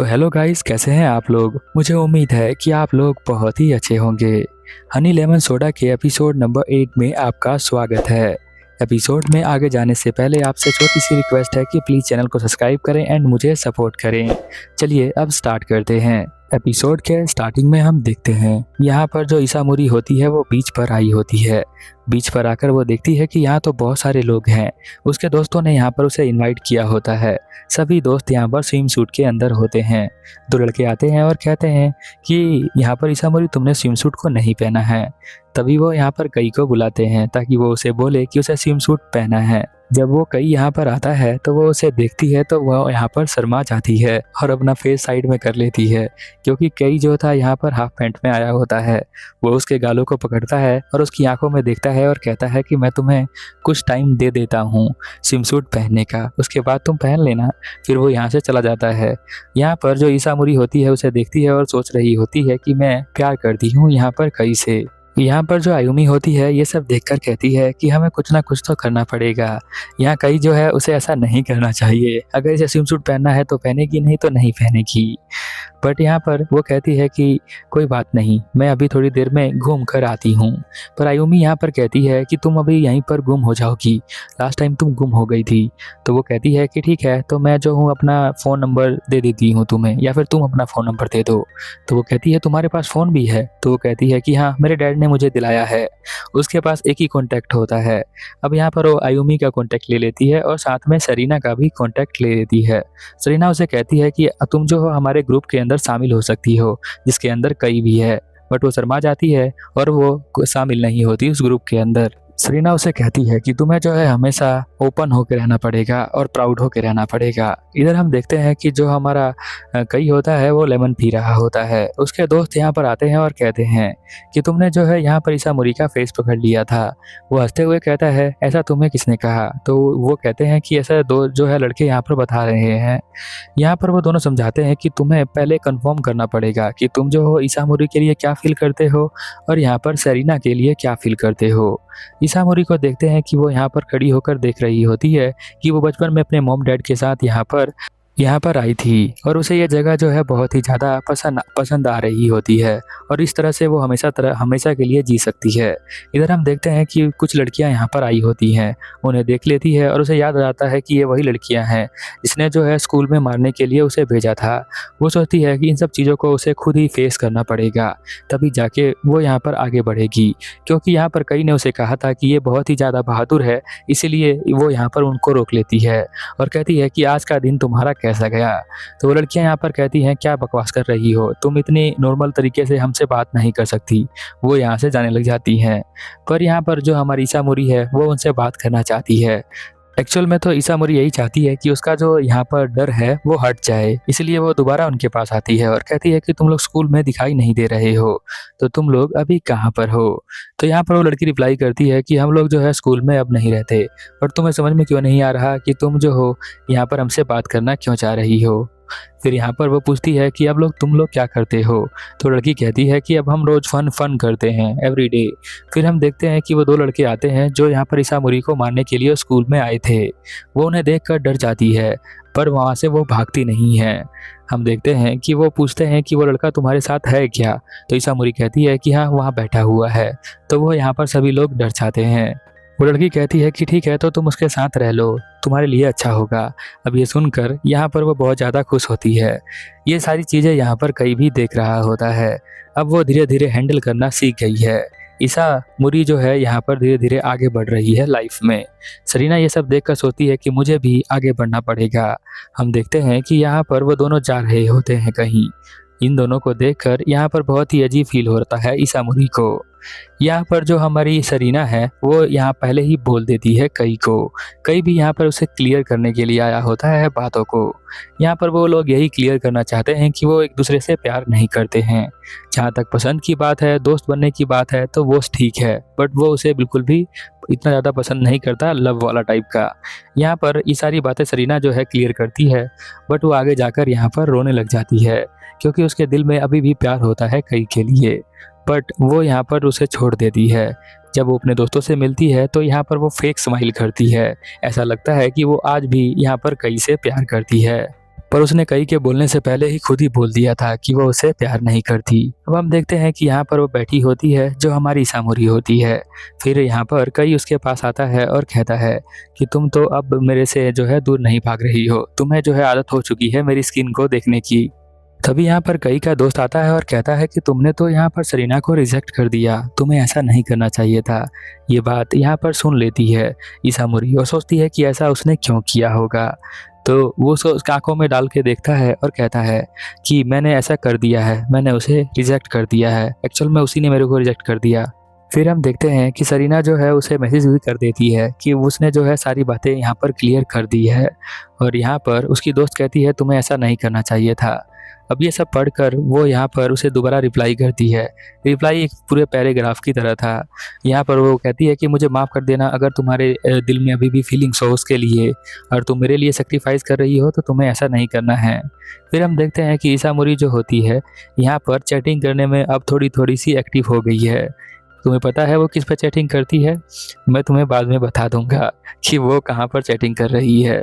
Hello guys, कैसे हैं आप लोग। मुझे उम्मीद है कि आप लोग बहुत ही अच्छे होंगे। हनी लेमन सोडा के एपिसोड नंबर 8 में आपका स्वागत है। एपिसोड में आगे जाने से पहले आपसे छोटी सी रिक्वेस्ट है कि प्लीज़ चैनल को सब्सक्राइब करें एंड मुझे सपोर्ट करें। चलिए अब स्टार्ट करते हैं। एपिसोड के स्टार्टिंग में हम देखते हैं यहाँ पर जो इसामुरी होती है वो बीच पर आई होती है। बीच पर आकर वो देखती है कि यहाँ तो बहुत सारे लोग हैं। उसके दोस्तों ने यहाँ पर उसे इनवाइट किया होता है। सभी दोस्त यहाँ पर स्विम सूट के अंदर होते हैं। दो लड़के आते हैं और कहते हैं कि यहाँ पर इसामुरी तुमने स्विम सूट को नहीं पहना है। तभी वो यहाँ पर कई को बुलाते हैं ताकि वो उसे बोले कि उसे स्विम सूट पहना है। जब वो कई यहाँ पर आता है तो वो उसे देखती है तो वह यहाँ पर शर्मा जाती है और अपना फेस साइड में कर लेती है, क्योंकि कई जो था यहाँ पर हाफ पैंट में आया होता है। वो उसके गालों को पकड़ता है और उसकी आंखों में देखता है और कहता है कि मैं तुम्हें कुछ टाइम दे देता हूँ स्विम सूट पहनने का, उसके बाद तुम पहन लेना। फिर वो यहाँ से चला जाता है। यहाँ पर जो इसामुरी होती है उसे देखती है और सोच रही होती है कि मैं प्यार करती हूँ यहाँ पर कई से। यहाँ पर जो आयुमी होती है ये सब देखकर कहती है कि हमें कुछ ना कुछ तो करना पड़ेगा। यहाँ कई जो है उसे ऐसा नहीं करना चाहिए। अगर इसे स्विम सूट पहनना है तो पहनेगी, नहीं तो नहीं पहनेगी। बट यहाँ पर वो कहती है कि कोई बात नहीं, मैं अभी थोड़ी देर में घूम कर आती हूँ। पर आयुमी यहाँ पर कहती है कि तुम अभी यहीं पर गुम हो जाओगी, लास्ट टाइम तुम गुम हो गई थी। तो वो कहती है कि ठीक है, तो मैं जो हूँ अपना फ़ोन नंबर दे देती हूँ तुम्हें, या फिर तुम अपना फ़ोन नंबर दे दो। तो वो कहती है तुम्हारे पास फ़ोन भी है। तो वो कहती है कि हाँ, मेरे डैड ने मुझे दिलाया है। उसके पास एक ही कॉन्टैक्ट होता है। अब यहाँ पर वो आयुमी का कॉन्टैक्ट ले लेती है और साथ में सरीना का भी कॉन्टैक्ट ले लेती है। सरीना उसे कहती है कि तुम जो हो हमारे ग्रुप के अंदर शामिल हो सकती हो, जिसके अंदर कई भी है। बट वो शर्मा जाती है और वो शामिल नहीं होती उस ग्रुप के अंदर। सरीना उसे कहती है कि तुम्हें जो है हमेशा ओपन होकर रहना पड़ेगा और प्राउड होकर रहना पड़ेगा। इधर हम देखते हैं कि जो हमारा कई होता है वो लेमन पी रहा होता है। उसके दोस्त यहाँ पर आते हैं और कहते हैं कि तुमने जो है यहाँ पर इसामुरी का फेस पकड़ लिया था। वो हंसते हुए कहता है ऐसा तुम्हें किसने कहा। तो वो कहते हैं कि ऐसा दो जो है लड़के यहाँ पर बता रहे हैं। यहाँ पर वो दोनों समझाते हैं कि तुम्हें पहले कंफर्म करना पड़ेगा कि तुम जो हो इसामुरी के लिए क्या फील करते हो और यहाँ पर सरीना के लिए क्या फील करते हो। इसामुरी को देखते हैं कि वो यहाँ पर खड़ी होकर देख रही होती है कि वो बचपन में अपने मॉम डैड के साथ यहाँ पर आई थी और उसे ये जगह जो है बहुत ही ज़्यादा पसंद आ रही होती है और इस तरह से वो हमेशा के लिए जी सकती है। इधर हम देखते हैं कि कुछ लड़कियां यहाँ पर आई होती हैं, उन्हें देख लेती है और उसे याद आ जाता है कि ये वही लड़कियां हैं जिसने जो है स्कूल में मारने के लिए उसे भेजा था। वो सोचती है कि इन सब चीज़ों को उसे खुद ही फेस करना पड़ेगा, तभी जाके वो यहाँ पर आगे बढ़ेगी। क्योंकि यहाँ पर कई ने उसे कहा था कि ये बहुत ही ज़्यादा बहादुर है, इसीलिए वो यहाँ पर उनको रोक लेती है और कहती है कि आज का दिन तुम्हारा कैसा गया। तो वो लड़कियां यहाँ पर कहती हैं क्या बकवास कर रही हो, तुम इतनी नॉर्मल तरीके से हमसे बात नहीं कर सकती। वो यहाँ से जाने लग जाती हैं। पर यहाँ पर जो हमारी इसामुरी है वो उनसे बात करना चाहती है। एक्चुअल में तो इसामुरी यही चाहती है कि उसका जो यहाँ पर डर है वो हट जाए, इसलिए वो दोबारा उनके पास आती है और कहती है कि तुम लोग स्कूल में दिखाई नहीं दे रहे हो, तो तुम लोग अभी कहाँ पर हो। तो यहाँ पर वो लड़की रिप्लाई करती है कि हम लोग जो है स्कूल में अब नहीं रहते, और तुम्हें समझ में क्यों नहीं आ रहा कि तुम जो हो यहाँ पर हमसे बात करना क्यों चाह रही हो। फिर यहाँ पर वो पूछती है कि अब तुम लोग क्या करते हो। तो लड़की कहती है कि अब हम रोज़ फन करते हैं एवरी डे। फिर हम देखते हैं कि वो दो लड़के आते हैं जो यहाँ पर इसामुरी को मारने के लिए स्कूल में आए थे। वो उन्हें देखकर डर जाती है, पर वहाँ से वो भागती नहीं है। हम देखते हैं कि वो पूछते हैं कि वो लड़का तुम्हारे साथ है क्या। तो इसामुरी कहती है कि हाँ, वहाँ बैठा हुआ है। तो वो यहाँ पर सभी लोग डर जाते हैं। वो लड़की कहती है कि ठीक है, तो तुम उसके साथ रह लो, तुम्हारे लिए अच्छा होगा। अब ये सुनकर यहाँ पर वो बहुत ज़्यादा खुश होती है। ये सारी चीज़ें यहाँ पर कई भी देख रहा होता है। अब वो धीरे धीरे हैंडल करना सीख गई है। इसामुरी जो है यहाँ पर धीरे धीरे आगे बढ़ रही है लाइफ में। सरीना ये सब देखकर सोचती है कि मुझे भी आगे बढ़ना पड़ेगा। हम देखते हैं कि यहाँ पर वो दोनों जा रहे होते हैं कहीं। इन दोनों को देखकर यहाँ पर बहुत ही अजीब फील होता है इसामुरी को। यहाँ पर जो हमारी सरीना है वो यहाँ पहले ही बोल देती है कई को। कई भी यहाँ पर उसे क्लियर करने के लिए आया होता है बातों को। यहाँ पर वो लोग यही क्लियर करना चाहते हैं कि वो एक दूसरे से प्यार नहीं करते हैं। जहाँ तक पसंद की बात है, दोस्त बनने की बात है, तो वो ठीक है, बट वो उसे बिल्कुल भी इतना ज़्यादा पसंद नहीं करता लव वाला टाइप का। यहाँ पर ये सारी बातें सरीना जो है क्लियर करती है, बट वो आगे जाकर यहाँ पर रोने लग जाती है, क्योंकि उसके दिल में अभी भी प्यार होता है कई के लिए। बट वो यहाँ पर उसे छोड़ देती है। जब वो अपने दोस्तों से मिलती है तो यहाँ पर वो फेक स्माइल करती है। ऐसा लगता है कि वो आज भी यहाँ पर कई से प्यार करती है। पर उसने कई के बोलने से पहले ही खुद ही बोल दिया था कि वो उसे प्यार नहीं करती। अब हम देखते हैं कि यहाँ पर वो बैठी होती है जो हमारी ईसामुरी होती है। फिर यहाँ पर कई उसके पास आता है और कहता है कि तुम तो अब मेरे से जो है दूर नहीं भाग रही हो, तुम्हें जो है आदत हो चुकी है मेरी स्किन को देखने की। तभी यहाँ पर कई का दोस्त आता है और कहता है कि तुमने तो यहाँ पर सरीना को रिजेक्ट कर दिया, तुम्हें ऐसा नहीं करना चाहिए था। ये बात यहाँ पर सुन लेती है ईसामुरी और सोचती है कि ऐसा उसने क्यों किया होगा। तो वो उसके आंखों में डाल के देखता है और कहता है कि मैंने ऐसा कर दिया है, मैंने उसे रिजेक्ट कर दिया है, एक्चुअल में उसी ने मेरे को रिजेक्ट कर दिया। फिर हम देखते हैं कि सरीना जो है उसे मैसेज भी कर देती है कि उसने जो है सारी बातें यहाँ पर क्लियर कर दी है। और यहाँ पर उसकी दोस्त कहती है तुम्हें ऐसा नहीं करना चाहिए था। अब ये सब पढ़कर वो यहाँ पर उसे दोबारा रिप्लाई करती है। रिप्लाई एक पूरे पैराग्राफ की तरह था। यहाँ पर वो कहती है कि मुझे माफ़ कर देना, अगर तुम्हारे दिल में अभी भी फीलिंग्स हो उसके लिए और तुम मेरे लिए सेक्रीफाइस कर रही हो तो तुम्हें ऐसा नहीं करना है। फिर हम देखते हैं कि ईसामुरी जो होती है यहाँ पर चैटिंग करने में अब थोड़ी थोड़ी सी एक्टिव हो गई है। तुम्हें पता है वो किस पर चैटिंग करती है? मैं तुम्हें बाद में बता दूंगा कि वो कहाँ पर चैटिंग कर रही है।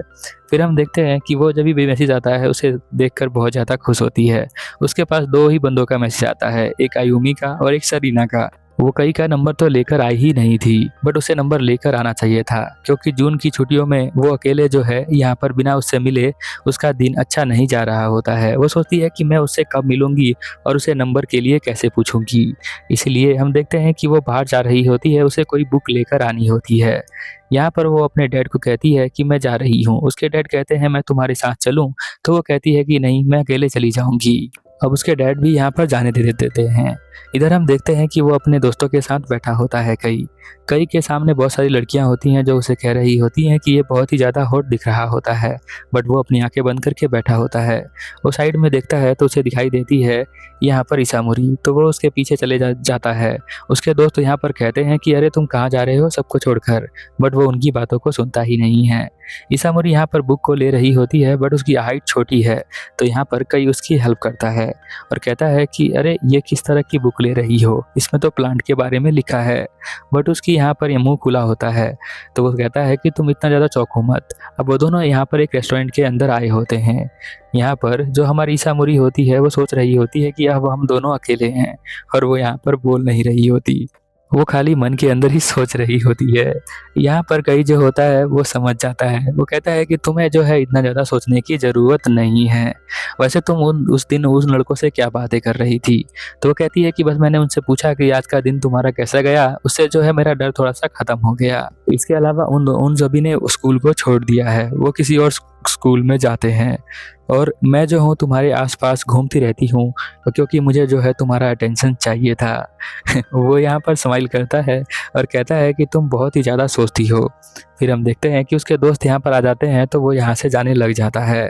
फिर हम देखते हैं कि वो जब भी मैसेज आता है उसे देखकर बहुत ज़्यादा खुश होती है। उसके पास दो ही बंदों का मैसेज आता है, एक आयुमी का और एक सरीना का। वो कई का नंबर तो लेकर आई ही नहीं थी, बट उसे नंबर लेकर आना चाहिए था, क्योंकि जून की छुट्टियों में वो अकेले जो है यहाँ पर बिना उससे मिले उसका दिन अच्छा नहीं जा रहा होता है। वो सोचती है कि मैं उससे कब मिलूंगी और उसे नंबर के लिए कैसे पूछूंगी। इसलिए हम देखते हैं कि वो बाहर जा रही होती है, उसे कोई बुक लेकर आनी होती है। यहाँ पर वो अपने डैड को कहती है कि मैं जा रही हूँ। उसके डैड कहते हैं मैं तुम्हारे साथ चलूँ, तो वो कहती है कि नहीं, मैं अकेले चली जाऊँगी। अब उसके डैड भी यहाँ पर जाने दे देते हैं। इधर हम देखते हैं कि वो अपने दोस्तों के साथ बैठा होता है। कई के सामने बहुत सारी लड़कियां होती हैं जो उसे कह रही होती हैं कि ये बहुत ही ज़्यादा हॉट दिख रहा होता है, बट वो अपनी आंखें बंद करके बैठा होता है। वो साइड में देखता है तो उसे दिखाई देती है यहाँ पर ईसामुरी, तो वो उसके पीछे चले जाता है। उसके दोस्त यहाँ पर कहते हैं कि अरे तुम कहाँ जा रहे हो सबको छोड़कर, बट वो उनकी बातों को सुनता ही नहीं है। ईसामुरी यहाँ पर बुक को ले रही होती है, बट उसकी हाइट छोटी है, तो यहाँ पर कई उसकी हेल्प करता है और कहता है कि अरे ये किस तरह की बुक ले रही हो, इसमें तो प्लांट के बारे में लिखा है। बट उसकी यहाँ पर ये मुंह खुला होता है, तो वो कहता है कि तुम इतना ज़्यादा चौंको मत। अब वो दोनों यहाँ पर एक रेस्टोरेंट के अंदर आए होते हैं। यहाँ पर जो हमारी ईसामुरी होती है वो सोच रही होती है कि अब हम दोनों अकेले हैं, और वो यहाँ पर बोल नहीं रही होती, वो खाली मन के अंदर ही सोच रही होती है। यहाँ पर कई जो होता है वो समझ जाता है। वो कहता है कि तुम्हें जो है इतना ज़्यादा सोचने की ज़रूरत नहीं है, वैसे तुम उस दिन उस लड़कों से क्या बातें कर रही थी? तो वो कहती है कि बस मैंने उनसे पूछा कि आज का दिन तुम्हारा कैसा गया, उससे जो है मेरा डर थोड़ा सा ख़त्म हो गया। इसके अलावा उन सभी ने स्कूल को छोड़ दिया है, वो किसी और स्कूल में जाते हैं, और मैं जो हूँ तुम्हारे आसपास घूमती रहती हूँ क्योंकि मुझे जो है तुम्हारा अटेंशन चाहिए था। वो यहाँ पर स्माइल करता है और कहता है कि तुम बहुत ही ज़्यादा सोचती हो। फिर हम देखते हैं कि उसके दोस्त यहाँ पर आ जाते हैं, तो वो यहाँ से जाने लग जाता है।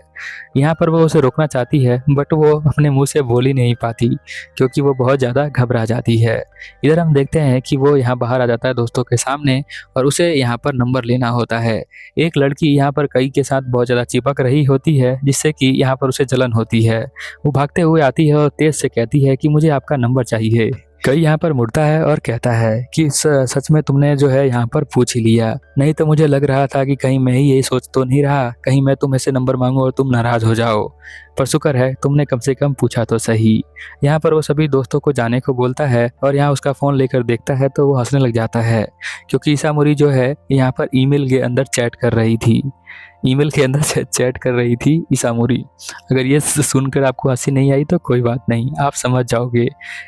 यहाँ पर वो उसे रोकना चाहती है, बट वो अपने मुंह से बोल ही नहीं पाती क्योंकि वो बहुत ज़्यादा घबरा जाती है। इधर हम देखते हैं कि वो यहाँ बाहर आ जाता है दोस्तों के सामने, और उसे यहाँ पर नंबर लेना होता है। एक लड़की यहाँ पर कई के साथ बहुत ज़्यादा चिपक रही होती है, जिससे कि यहाँ पर उसे जलन होती है। वो भागते हुए आती है और तेज से कहती है कि मुझे आपका नंबर चाहिए। कई यहाँ पर मुड़ता है और कहता है कि सच में तुमने जो है यहाँ पर पूछ ही लिया, नहीं तो मुझे लग रहा था कि कहीं मैं ही यही सोच तो नहीं रहा, कहीं मैं तुम्हें से नंबर मांगूं और तुम नाराज हो जाओ, पर शुक्र है तुमने कम से कम पूछा तो सही। यहाँ पर वो सभी दोस्तों को जाने को बोलता है और यहाँ उसका फ़ोन लेकर देखता है तो वो हंसने लग जाता है, क्योंकि ईसामुरी जो है यहाँ पर ईमेल के अंदर चैट कर रही थी। ईमेल के अंदर चैट कर रही थी ईसामुरी। अगर ये सुनकर आपको हंसी नहीं आई तो कोई बात नहीं, आप समझ जाओगे।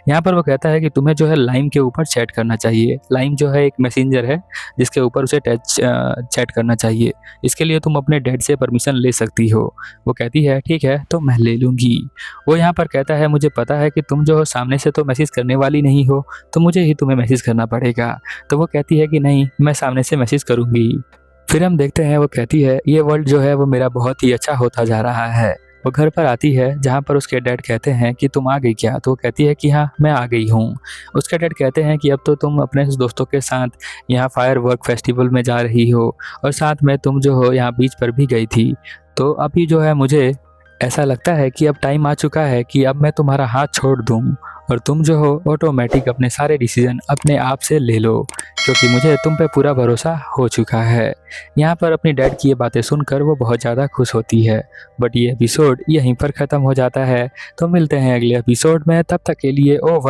यहाँ पर वो कहता है कि तुम्हें जो है लाइम के ऊपर चैट करना चाहिए। लाइम जो है एक मैसेंजर है जिसके ऊपर उसे चैट करना चाहिए। इसके लिए तुम अपने डैड से परमिशन ले सकती हो। वो कहती है ठीक है तो मैं ले लूँगी। वो यहाँ पर कहता है मुझे पता है कि तुम जो सामने से तो मैसेज करने वाली नहीं हो, तो मुझे ही तुम्हें मैसेज करना पड़ेगा। तो वो कहती है कि नहीं, मैं सामने से मैसेज करूँगी। फिर हम देखते हैं वो कहती है ये वर्ल्ड जो है वो मेरा बहुत ही अच्छा होता जा रहा है। वो घर पर आती है जहाँ पर उसके डैड कहते हैं कि तुम आ गई क्या? तो वो कहती है कि हाँ मैं आ गई हूँ। उसके डैड कहते हैं कि अब तो तुम अपने दोस्तों के साथ यहाँ फायर वर्क फेस्टिवल में जा रही हो, और साथ में तुम जो हो यहाँ बीच पर भी गई थी। तो अभी जो है मुझे ऐसा लगता है कि अब टाइम आ चुका है कि अब मैं तुम्हारा हाथ छोड़ दूँ और तुम जो हो ऑटोमेटिक अपने सारे डिसीजन अपने आप से ले लो, क्योंकि मुझे तुम पे पूरा भरोसा हो चुका है। यहाँ पर अपनी डैड की ये बातें सुनकर वो बहुत ज़्यादा खुश होती है। बट ये एपिसोड यहीं पर ख़त्म हो जाता है। तो मिलते हैं अगले एपिसोड में, तब तक के लिए ओवर।